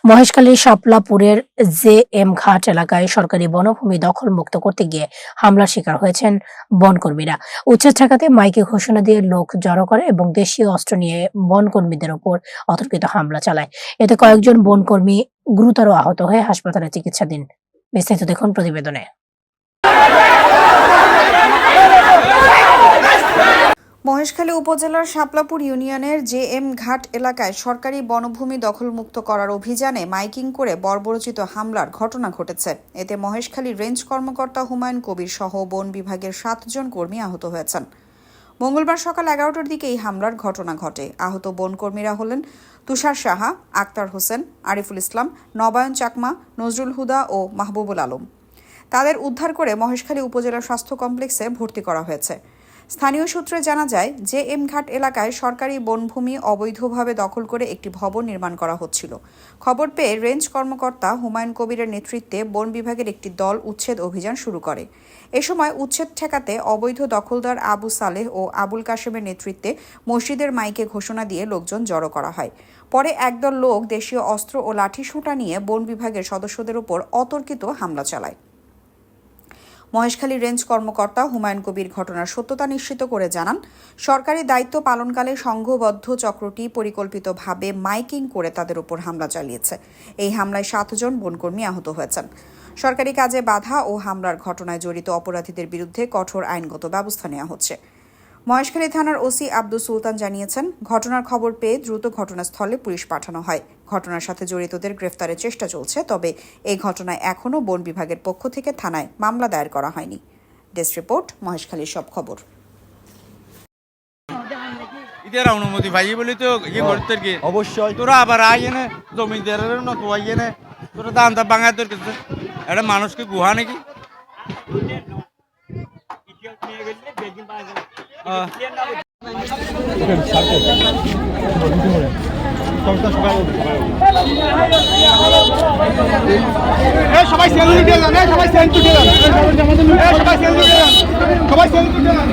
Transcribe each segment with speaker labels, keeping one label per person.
Speaker 1: মহেশখালীর শাপলাপুরের জে.এম ঘাট এলাকায় সরকারি বনভূমি দখলমুক্ত করতে গিয়ে হামলার শিকার হয়েছেন বনকর্মীরা। উচ্ছেদ ঠেকাতে মাইকে ঘোষণা দিয়ে লোক জড়ো করে এবং দেশীয় অস্ত্র নিয়ে বনকর্মীদের ওপর অতর্কিত হামলা চালায়। এতে কয়েকজন বনকর্মী গুরুতর আহত হয়ে হাসপাতালে চিকিৎসাধীন। বিস্তারিত দেখুন প্রতিবেদনে।
Speaker 2: মহেশখালী উপজেলার শাপলাপুর ইউনিয়নের জে.এম ঘাট এলাকায় সরকারি বনভূমি দখলমুক্ত করার অভিযানে মাইকিং করে বর্বরোচিত হামলার ঘটনা ঘটেছে। এতে মহেশখালী রেঞ্জ কর্মকর্তা হুমায়ুন কবির সহ বন বিভাগের 7 জন কর্মী আহত হয়েছেন। মঙ্গলবার সকাল 11টার দিকে এই হামলার ঘটনা ঘটে। আহত বনকর্মীরা হলেন তুষার সাহা, আক্তার হোসেন, আরিফুল ইসলাম, নবায়ন চাকমা, নজরুল হুদা ও মাহবুবুল আলম। তাদের উদ্ধার করে মহেশখালী উপজেলা স্বাস্থ্য কমপ্লেক্সে ভর্তি করা হয়েছে। স্থানীয় সূত্রে জানা যায়, জে.এম ঘাট এলাকায় সরকারি বনভূমি অবৈধভাবে দখল করে একটি ভবন নির্মাণ করা হচ্ছিল। খবর পেয়ে রেঞ্জ কর্মকর্তা হুমায়ুন কবিরের নেতৃত্বে বন বিভাগের একটি দল উচ্ছেদ অভিযান শুরু করে। এ সময় উচ্ছেদ ঠেকাতে অবৈধ দখলদার আবু সালেহ ও আবুল কাশেমের নেতৃত্বে মসজিদের মাইকে ঘোষণা দিয়ে লোকজন জড়ো করা হয়। পরে একদল লোক দেশীয় অস্ত্র ও লাঠিসোঁটা নিয়ে বন বিভাগের সদস্যদের উপর অতর্কিত হামলা চালায়। মহেশখালী রেঞ্জ কর্মকর্তা হুমায়ুন কবির ঘটনার সত্যতা নিশ্চিত করে জানান, সরকারি দায়িত্ব পালনকালে সংঘবদ্ধ চক্রটি পরিকল্পিতভাবে মাইকিং করে তাদের উপর হামলা চালিয়েছে। এই হামলায় 7 জন বনকর্মী আহত হয়েছেন। সরকারি কাজে বাধা ও হামলার ঘটনায় জড়িত অপরাধীদের বিরুদ্ধে কঠোর আইনগত ব্যবস্থা নেওয়া হচ্ছে। মহেশখালী থানার ওসি আব্দুল সুলতান জানিয়েছেন, ঘটনার খবর পেয়ে দ্রুত ঘটনাস্থলে পুলিশ পাঠানো হয়। ঘটনার সাথে জড়িতদের গ্রেফতারের চেষ্টা চলছে, তবে এই ঘটনায় এখনও বন বিভাগের পক্ষ থেকে থানায় মামলা দায়ের করা হয়নি। ডেস্ক রিপোর্ট, মহেশখালীর সব খবর।
Speaker 3: ইদের অনুমতি পাই বলি তো করতে কি অবশ্যই তোরা আবার আইয়ে না জমিদারের না তো আইয়ে না তোরা দামটা বাঙায় তোর কাছে এটা মানুষকে গুহা নাকি সবাই সেলফি দিয়ে যান, সবাই সেলফি দিয়ে যান, সবাই সেলফি দিয়ে যান, সবাই সেলফি দিয়ে যান।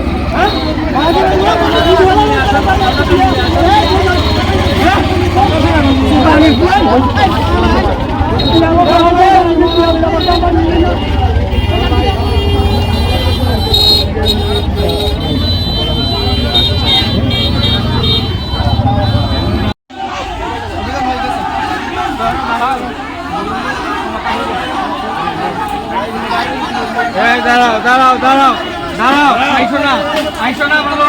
Speaker 3: দাঁড়াও দাঁড়াও দাঁড়াও দাঁড়াও আইসো না ভালো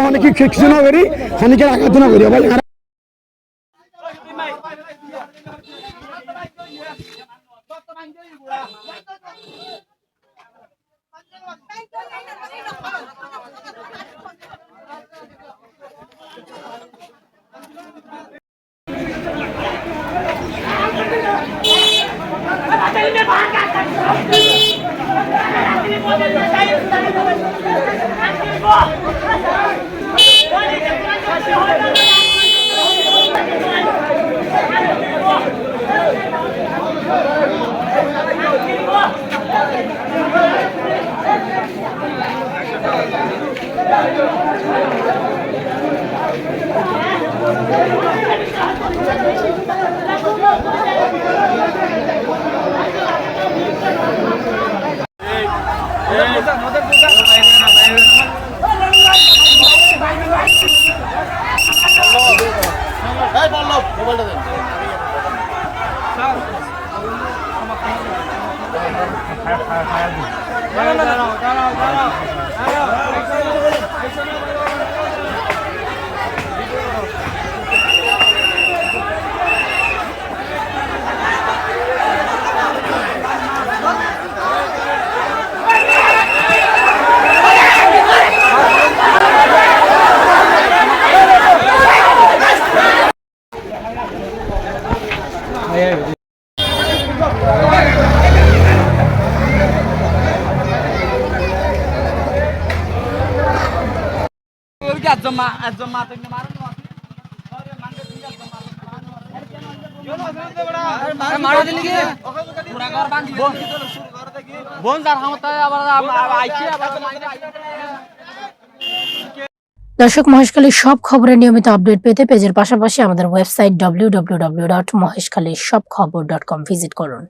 Speaker 3: অনেকে শিক্ষা করি খানিকের আঘাতনা করি
Speaker 1: দর্শক, মহেশখালীর সব খবরের নিয়মিত আপডেট পেতে পেজের পাশাপাশি আমাদের ওয়েবসাইট www.moheshkhalishopkhobor.com ভিজিট করুন।